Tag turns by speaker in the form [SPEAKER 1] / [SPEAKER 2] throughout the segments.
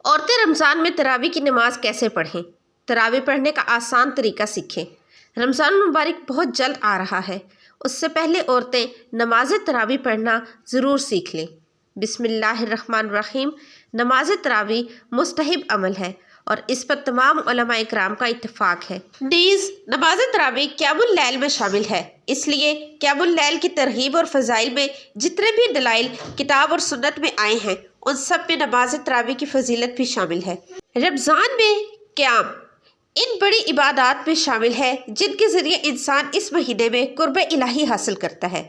[SPEAKER 1] عورتیں رمضان میں تراویح کی نماز کیسے پڑھیں؟ تراویح پڑھنے کا آسان طریقہ سیکھیں۔ رمضان المبارک بہت جلد آ رہا ہے، اس سے پہلے عورتیں نماز تراویح پڑھنا ضرور سیکھ لیں۔ بسم اللہ الرحمن الرحیم۔ نماز تراویح مستحب عمل ہے اور اس پر تمام علماء اکرام کا اتفاق ہے۔ نیز نماز تراویح قیام اللیل میں شامل ہے، اس لیے قیام اللیل کی ترغیب اور فضائل میں جتنے بھی دلائل کتاب اور سنت میں آئے ہیں ان سب میں نماز تراویح کی فضیلت بھی شامل ہے۔ رمضان میں قیام ان بڑی عبادات میں شامل ہے جن کے ذریعے انسان اس مہینے میں قرب الہی حاصل کرتا ہے۔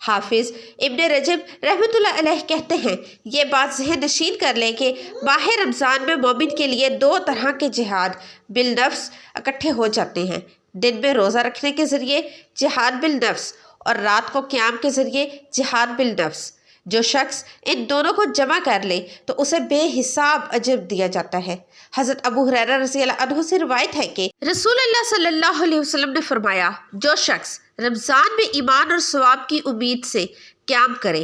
[SPEAKER 1] حافظ ابن رجب رحمۃ اللہ علیہ کہتے ہیں، یہ بات ذہن نشین کر لیں کہ ماہ رمضان میں مومن کے لیے دو طرح کے جہاد بالنفس اکٹھے ہو جاتے ہیں۔ دن میں روزہ رکھنے کے ذریعے جہاد بالنفس اور رات کو قیام کے ذریعے جہاد بالنفس۔ جو شخص ان دونوں کو جمع کر لے تو اسے بے حساب اجر دیا جاتا ہے۔ حضرت ابو ہریرہ رضی اللہ عنہ سے روایت ہے کہ رسول اللہ صلی اللہ علیہ وسلم نے فرمایا، جو شخص رمضان میں ایمان اور ثواب کی امید سے قیام کرے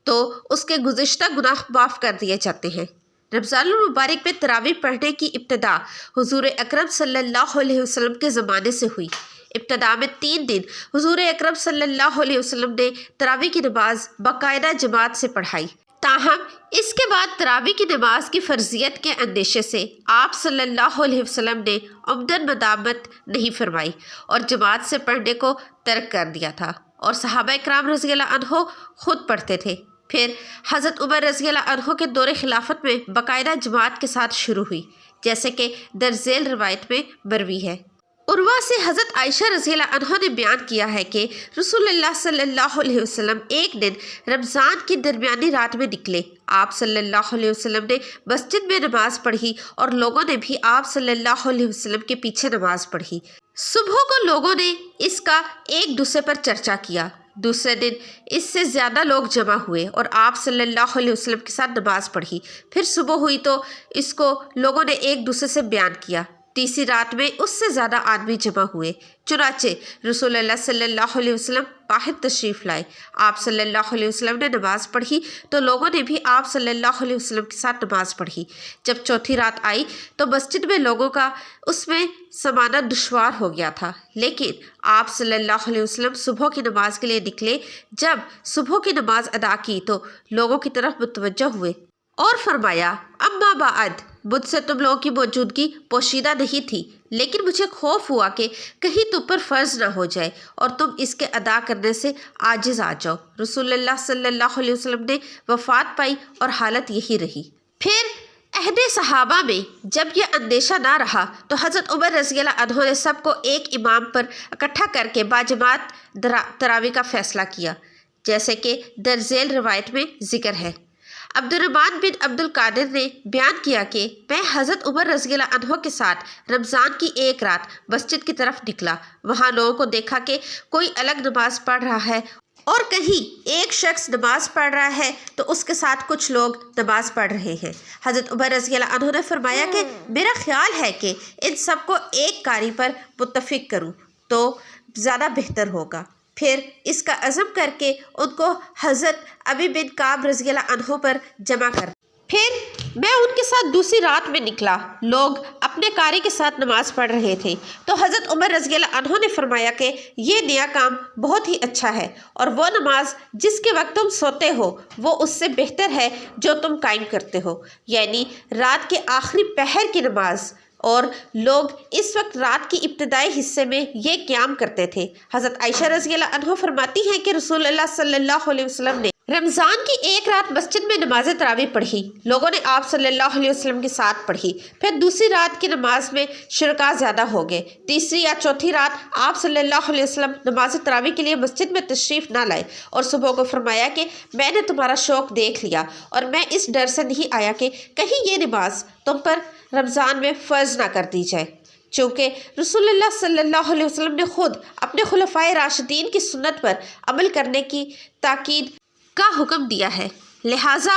[SPEAKER 1] تو اس کے گزشتہ گناہ معاف کر دیے جاتے ہیں۔ رمضان المبارک میں تراویح پڑھنے کی ابتدا حضور اکرم صلی اللہ علیہ وسلم کے زمانے سے ہوئی۔ ابتدا میں 3 دن حضور اکرم صلی اللہ علیہ وسلم نے تراویح کی نماز باقاعدہ جماعت سے پڑھائی۔ تاہم اس کے بعد تراویح کی نماز کی فرضیت کے اندیشے سے آپ صلی اللہ علیہ وسلم نے عمدن مداومت نہیں فرمائی اور جماعت سے پڑھنے کو ترک کر دیا تھا، اور صحابہ اکرام رضی اللہ عنہ خود پڑھتے تھے۔ پھر حضرت عمر رضی اللہ عنہ کے دور خلافت میں باقاعدہ جماعت کے ساتھ شروع ہوئی، جیسے کہ درج ذیل روایت میں مروی ہے۔ عروہ سے حضرت عائشہ رضی اللہ عنہ نے بیان کیا ہے کہ رسول اللہ صلی اللہ علیہ وسلم ایک دن رمضان کی درمیانی رات میں نکلے۔ آپ صلی اللہ علیہ وسلم نے مسجد میں نماز پڑھی اور لوگوں نے بھی آپ صلی اللہ علیہ وسلم کے پیچھے نماز پڑھی۔ صبح کو لوگوں نے اس کا ایک دوسرے پر چرچا کیا۔ دوسرے دن اس سے زیادہ لوگ جمع ہوئے اور آپ صلی اللہ علیہ وسلم کے ساتھ نماز پڑھی۔ پھر صبح ہوئی تو اس کو لوگوں نے ایک دوسرے سے بیان کیا۔ تیسری رات میں اس سے زیادہ آدمی جمع ہوئے، چنانچہ رسول اللہ صلی اللہ علیہ وسلم باہر تشریف لائے۔ آپ صلی اللہ علیہ وسلم نے نماز پڑھی تو لوگوں نے بھی آپ صلی اللہ علیہ وسلم کے ساتھ نماز پڑھی۔ جب چوتھی رات آئی تو مسجد میں لوگوں کا اس میں سمانا دشوار ہو گیا تھا، لیکن آپ صلی اللہ علیہ وسلم صبح کی نماز کے لیے نکلے۔ جب صبح کی نماز ادا کی تو لوگوں کی طرف متوجہ ہوئے اور فرمایا، اما بعد، مجھ سے تم لوگوں کی موجودگی پوشیدہ نہیں تھی، لیکن مجھے خوف ہوا کہ کہیں تم پر فرض نہ ہو جائے اور تم اس کے ادا کرنے سے عاجز آ جاؤ۔ رسول اللہ صلی اللہ علیہ وسلم نے وفات پائی اور حالت یہی رہی۔ پھر عہد صحابہ میں جب یہ اندیشہ نہ رہا تو حضرت عمر رضی اللہ عنہ نے سب کو ایک امام پر اکٹھا کر کے باجماعت تراویح کا فیصلہ کیا، جیسے کہ درج ذیل روایت میں ذکر ہے۔ عبد الرحمن بن عبد القادر نے بیان کیا کہ میں حضرت عمر رضی اللہ عنہ کے ساتھ رمضان کی ایک رات مسجد کی طرف نکلا۔ وہاں لوگوں کو دیکھا کہ کوئی الگ نماز پڑھ رہا ہے اور کہیں ایک شخص نماز پڑھ رہا ہے تو اس کے ساتھ کچھ لوگ نماز پڑھ رہے ہیں۔ حضرت عمر رضی اللہ عنہ نے فرمایا کہ میرا خیال ہے کہ ان سب کو ایک قاری پر متفق کروں تو زیادہ بہتر ہوگا۔ پھر اس کا عزم کر کے ان کو حضرت ابی بن کعب رضی اللہ عنہ پر جمع کر۔ پھر میں ان کے ساتھ دوسری رات میں نکلا، لوگ اپنے قاری کے ساتھ نماز پڑھ رہے تھے تو حضرت عمر رضی اللہ عنہ نے فرمایا کہ یہ نیا کام بہت ہی اچھا ہے، اور وہ نماز جس کے وقت تم سوتے ہو وہ اس سے بہتر ہے جو تم قائم کرتے ہو، یعنی رات کے آخری پہر کی نماز۔ اور لوگ اس وقت رات کی ابتدائی حصے میں یہ قیام کرتے تھے۔ حضرت عائشہ رضی اللہ عنہ فرماتی ہیں کہ رسول اللہ صلی اللہ علیہ وسلم نے رمضان کی ایک رات مسجد میں نماز تراویح پڑھی، لوگوں نے آپ صلی اللہ علیہ وسلم کے ساتھ پڑھی۔ پھر دوسری رات کی نماز میں شرکاء زیادہ ہو گئے۔ تیسری یا چوتھی رات آپ صلی اللہ علیہ وسلم نماز تراویح کے لیے مسجد میں تشریف نہ لائے اور صبح کو فرمایا کہ میں نے تمہارا شوق دیکھ لیا اور میں اس ڈر سے نہیں آیا کہ کہیں یہ نماز تم پر رمضان میں فرض نہ کر دی جائے، چونکہ رسول اللہ صلی اللہ علیہ وسلم نے خود اپنے خلفائے راشدین کی سنت پر عمل کرنے کی تاکید کا حکم دیا ہے، لہٰذا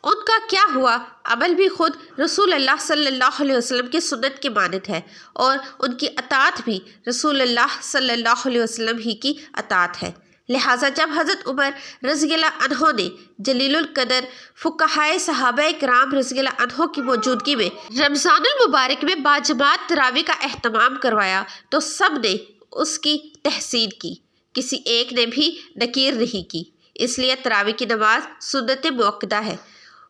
[SPEAKER 1] ان کا کیا ہوا عمل بھی خود رسول اللہ صلی اللہ علیہ وسلم کی سنت کے مانند ہے، اور ان کی اطاعت بھی رسول اللہ صلی اللہ علیہ وسلم ہی کی اطاعت ہے۔ لہٰذا جب حضرت عمر رضی اللہ عنہ نے جلیل القدر فقہائے صحابہ کرام رضی اللہ عنہ کی موجودگی میں رمضان المبارک میں باجماعت تراویح کا اہتمام کروایا تو سب نے اس کی تحسین کی، کسی ایک نے بھی نکیر نہیں کی۔ اس لیے تراویح کی نماز سنت مؤکدہ ہے۔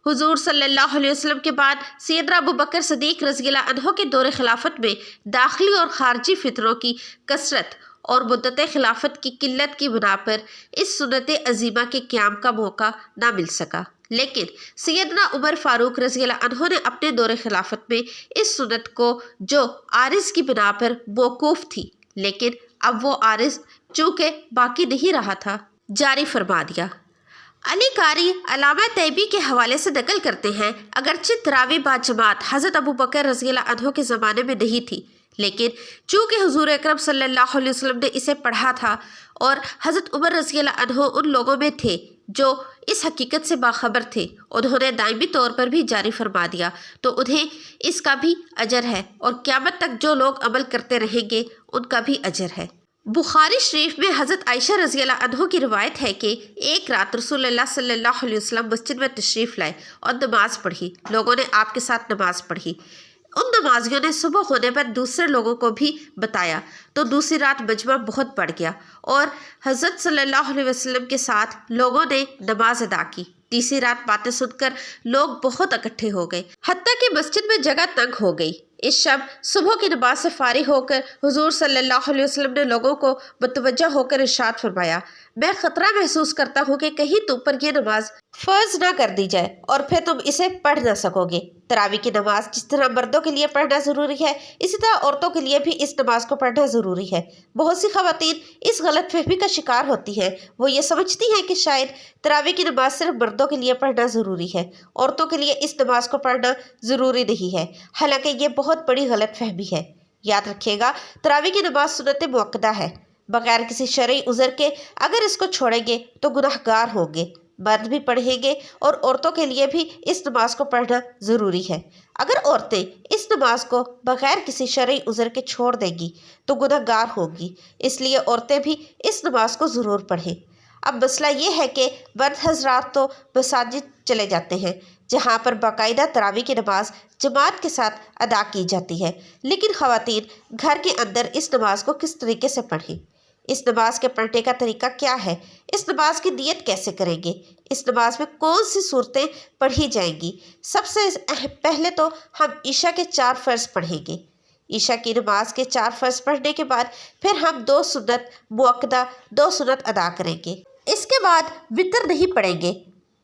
[SPEAKER 1] حضور صلی اللہ علیہ وسلم کے بعد سیدنا ابو بکر صدیق رضی اللہ عنہ کے دور خلافت میں داخلی اور خارجی فتنوں کی کثرت اور مدت خلافت کی قلت کی بنا پر اس سنت عظیمہ کے قیام کا موقع نہ مل سکا، لیکن سیدنا عمر فاروق رضی اللہ عنہ نے اپنے دور خلافت میں اس سنت کو جو عارض کی بنا پر موقوف تھی، لیکن اب وہ عارض چونکہ باقی نہیں رہا تھا، جاری فرما دیا۔ علی قاری علامہ طیبی کے حوالے سے نقل کرتے ہیں، اگرچہ تراویح باجماعت حضرت ابو بکر رضی اللہ عنہ کے زمانے میں نہیں تھی، لیکن چونکہ حضور اکرم صلی اللہ علیہ وسلم نے اسے پڑھا تھا اور حضرت عمر رضی اللہ عنہ ان لوگوں میں تھے جو اس حقیقت سے باخبر تھے، انہوں نے دائمی طور پر بھی جاری فرما دیا، تو انہیں اس کا بھی اجر ہے اور قیامت تک جو لوگ عمل کرتے رہیں گے ان کا بھی اجر ہے۔ بخاری شریف میں حضرت عائشہ رضی اللہ عنہ کی روایت ہے کہ ایک رات رسول اللہ صلی اللہ علیہ وسلم مسجد میں تشریف لائے اور نماز پڑھی، لوگوں نے آپ کے ساتھ نماز پڑھی۔ ان نمازیوں نے صبح ہونے پر دوسرے لوگوں کو بھی بتایا تو دوسری رات مجمع بہت بڑھ گیا اور حضرت صلی اللہ علیہ وسلم کے ساتھ لوگوں نے نماز ادا کی۔ تیسری رات باتیں سن کر لوگ بہت اکٹھے ہو گئے، حتیٰ کہ مسجد میں جگہ تنگ ہو گئی۔ اس شب صبح کی نماز سے فارغ ہو کر حضور صلی اللہ علیہ وسلم نے لوگوں کو متوجہ ہو کر ارشاد فرمایا، میں خطرہ محسوس کرتا ہوں کہ کہیں تم پر یہ نماز فرض نہ کر دی جائے اور پھر تم اسے پڑھ نہ سکو گے۔ تراویح کی نماز جس طرح مردوں کے لیے پڑھنا ضروری ہے، اسی طرح عورتوں کے لیے بھی اس نماز کو پڑھنا ضروری ہے۔ بہت سی خواتین اس غلط فہمی کا شکار ہوتی ہیں، وہ یہ سمجھتی ہیں کہ شاید تراویح کی نماز صرف مردوں کے لیے پڑھنا ضروری ہے، عورتوں کے لیے اس نماز کو پڑھنا ضروری نہیں ہے، حالانکہ یہ بہت بڑی غلط فہمی ہے۔ یاد رکھیے گا، تراویح کی نماز سنت مؤکدہ ہے، بغیر کسی شرعی عذر کے اگر اس کو چھوڑیں گے تو گناہ گار ہوں گے۔ مرد بھی پڑھیں گے اور عورتوں کے لیے بھی اس نماز کو پڑھنا ضروری ہے۔ اگر عورتیں اس نماز کو بغیر کسی شرعی عذر کے چھوڑ دیں گی تو گناہ گار ہوگی، اس لیے عورتیں بھی اس نماز کو ضرور پڑھیں۔ اب مسئلہ یہ ہے کہ مرد حضرات تو مساجد چلے جاتے ہیں جہاں پر باقاعدہ تراویح کی نماز جماعت کے ساتھ ادا کی جاتی ہے، لیکن خواتین گھر کے اندر اس نماز کو کس طریقے سے پڑھیں؟ اس نماز کے پڑھنے کا طریقہ کیا ہے؟ اس نماز کی نیت کیسے کریں گے؟ اس نماز میں کون سی صورتیں پڑھی جائیں گی؟ سب سے پہلے تو ہم عشاء کے 4 فرض پڑھیں گے۔ عشاء کی نماز کے 4 فرض پڑھنے کے بعد پھر ہم 2 سنت مؤکدہ 2 سنت ادا کریں گے۔ اس کے بعد وتر نہیں پڑھیں گے،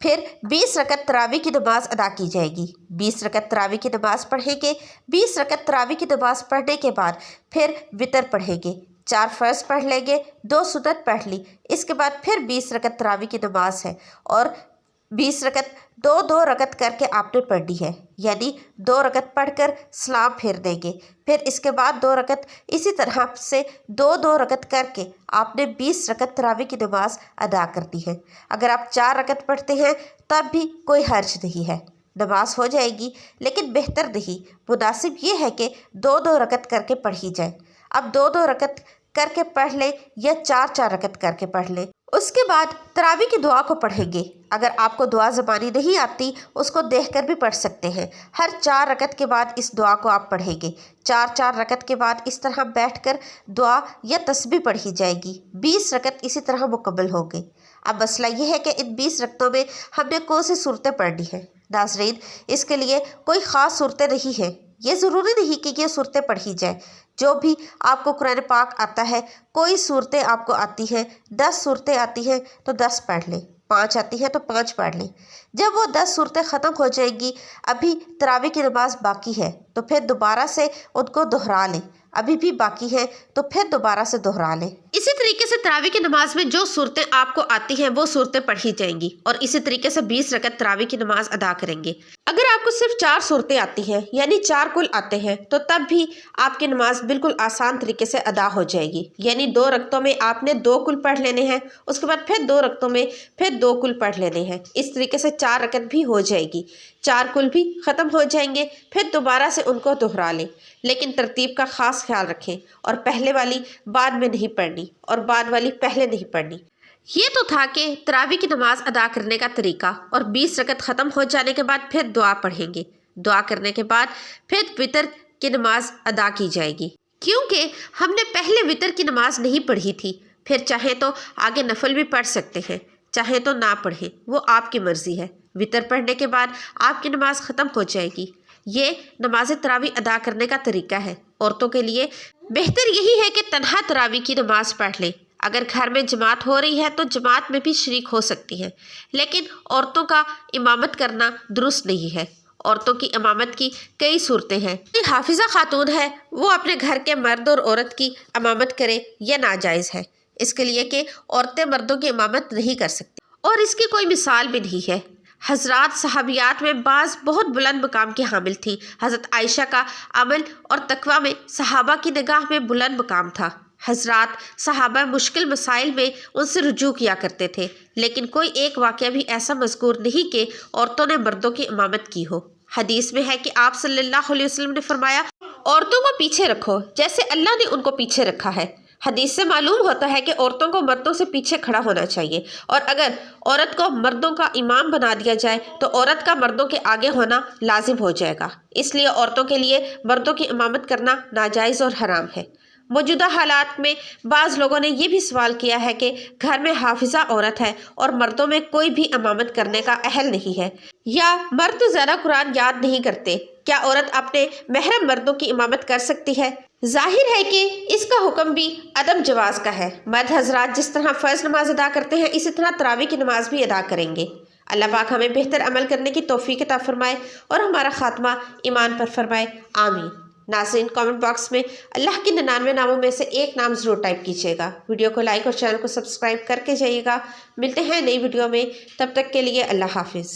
[SPEAKER 1] پھر 20 رکعت تراویح کی نماز ادا کی جائے گی۔ 20 رکعت تراویح کی نماز پڑھیں گے، 20 رکعت تراویح کی نماز پڑھنے کے بعد پھر وتر پڑھیں گے، 4 فرض پڑھ لیں گے، 2 سنت پڑھ لی، اس کے بعد پھر 20 رکعت تراویح کی نماز ہے اور 20 رکعت 2 رکعت کر کے آپ نے پڑھنی ہے، یعنی 2 رکعت پڑھ کر سلام پھیر دیں گے، پھر اس کے بعد 2 رکعت اسی طرح سے 2 رکعت کر کے آپ نے 20 رکعت تراویح کی نماز ادا کرنی ہے۔ اگر آپ 4 رکعت پڑھتے ہیں تب بھی کوئی حرج نہیں ہے، نماز ہو جائے گی، لیکن بہتر نہیں، مناسب یہ ہے کہ 2 رکعت کر کے پڑھی جائے۔ اب 2 رکعت کر کے پڑھ لیں یا 4 رکعت کر کے پڑھ لیں۔ اس کے بعد تراویح کی دعا کو پڑھیں گے۔ اگر آپ کو دعا زبانی نہیں آتی اس کو دیکھ کر بھی پڑھ سکتے ہیں۔ ہر 4 رکعت کے بعد اس دعا کو آپ پڑھیں گے۔ 4 رکعت کے بعد اس طرح بیٹھ کر دعا یا تسبیح پڑھی جائے گی۔ 20 رکعت اسی طرح مکمل ہوں گے۔ اب مسئلہ یہ ہے کہ ان 20 رکعتوں میں ہم نے کون سی صورتیں پڑھنی ہیں؟ ناظرین، اس کے لیے کوئی خاص صورتیں نہیں ہیں، یہ ضروری نہیں کہ یہ صورتیں پڑھی جائیں۔ جو بھی آپ کو قرآن پاک آتا ہے، کوئی صورتیں آپ کو آتی ہیں، 10 صورتیں آتی ہیں تو 10 پڑھ لیں، 5 آتی ہیں تو 5 پڑھ لیں۔ جب وہ 10 صورتیں ختم ہو جائیں گی، ابھی تراویح کی نماز باقی ہے تو پھر دوبارہ سے ان کو دہرا لیں، ابھی بھی باقی ہے تو پھر دوبارہ سے دہرا لیں۔ اسی طریقے سے تراویح کی نماز میں جو صورتیں آپ کو آتی ہیں وہ صورتیں پڑھی جائیں گی اور اسی طریقے سے 20 رکعت تراویح کی نماز ادا کریں گے۔ اگر آپ کو صرف 4 صورتیں آتی ہیں یعنی 4 کل آتے ہیں تو تب بھی آپ کی نماز بالکل آسان طریقے سے ادا ہو جائے گی، یعنی 2 رکعتوں میں آپ نے 2 کل پڑھ لینے ہیں، اس کے بعد پھر 2 رکعتوں میں پھر 2 کل پڑھ لینے ہیں، اس طریقے سے 4 رکعت بھی ہو جائے گی، 4 کل بھی ختم ہو جائیں گے، پھر دوبارہ سے ان کو دہرا لیں، لیکن ترتیب کا خاص خیال رکھیں اور پہلے والی بعد میں نہیں پڑھنی اور بعد والی پہلے نہیں پڑھنی۔ یہ تو تھا کہ تراویح کی نماز ادا کرنے کا طریقہ، اور 20 رکعت ختم ہو جانے کے بعد پھر دعا پڑھیں گے۔ دعا کرنے کے بعد پھر وطر کی نماز ادا کی جائے گی۔ کیونکہ ہم نے پہلے وطر کی نماز نہیں پڑھی تھی، پھر چاہیں تو آگے نفل بھی پڑھ سکتے ہیں، چاہیں تو نہ پڑھیں، وہ آپ کی مرضی ہے۔ وطر پڑھنے کے بعد آپ کی نماز ختم ہو جائے گی۔ یہ نماز تراویح ادا کرنے کا طریقہ ہے۔ عورتوں کے لیے بہتر یہی ہے کہ تنہا تراویح کی نماز پڑھ لیں۔ اگر گھر میں جماعت ہو رہی ہے تو جماعت میں بھی شریک ہو سکتی ہیں، لیکن عورتوں کا امامت کرنا درست نہیں ہے۔ عورتوں کی امامت کی کئی صورتیں ہیں۔ حافظہ خاتون ہے وہ اپنے گھر کے مرد اور عورت کی امامت کرے، یہ ناجائز ہے، اس کے لیے کہ عورتیں مردوں کی امامت نہیں کر سکتی، اور اس کی کوئی مثال بھی نہیں ہے۔ حضرات صحابیات میں بعض بہت بلند مقام کی حامل تھیں۔ حضرت عائشہ کا عمل اور تقویٰ میں صحابہ کی نگاہ میں بلند مقام تھا۔ حضرات صحابہ مشکل مسائل میں ان سے رجوع کیا کرتے تھے، لیکن کوئی ایک واقعہ بھی ایسا مذکور نہیں کہ عورتوں نے مردوں کی امامت کی ہو۔ حدیث میں ہے کہ آپ صلی اللہ علیہ وسلم نے فرمایا، عورتوں کو پیچھے رکھو جیسے اللہ نے ان کو پیچھے رکھا ہے۔ حدیث سے معلوم ہوتا ہے کہ عورتوں کو مردوں سے پیچھے کھڑا ہونا چاہیے، اور اگر عورت کو مردوں کا امام بنا دیا جائے تو عورت کا مردوں کے آگے ہونا لازم ہو جائے گا۔ اس لیے عورتوں کے لیے مردوں کی امامت کرنا ناجائز اور حرام ہے۔ موجودہ حالات میں بعض لوگوں نے یہ بھی سوال کیا ہے کہ گھر میں حافظہ عورت ہے اور مردوں میں کوئی بھی امامت کرنے کا اہل نہیں ہے، یا مرد زیادہ قرآن یاد نہیں کرتے، کیا عورت اپنے محرم مردوں کی امامت کر سکتی ہے؟ ظاہر ہے کہ اس کا حکم بھی عدم جواز کا ہے۔ مرد حضرات جس طرح فرض نماز ادا کرتے ہیں، اسی طرح تراویح کی نماز بھی ادا کریں گے۔ اللہ پاک ہمیں بہتر عمل کرنے کی توفیق عطا فرمائے اور ہمارا خاتمہ ایمان پر فرمائے، آمین۔ ناظرین، کامنٹ باکس میں اللہ کے 99 ناموں میں سے ایک نام ضرور ٹائپ کیجیے گا۔ ویڈیو کو لائک اور چینل کو سبسکرائب کر کے جائیے گا۔ ملتے ہیں نئی ویڈیو میں، تب تک کے لیے اللہ حافظ۔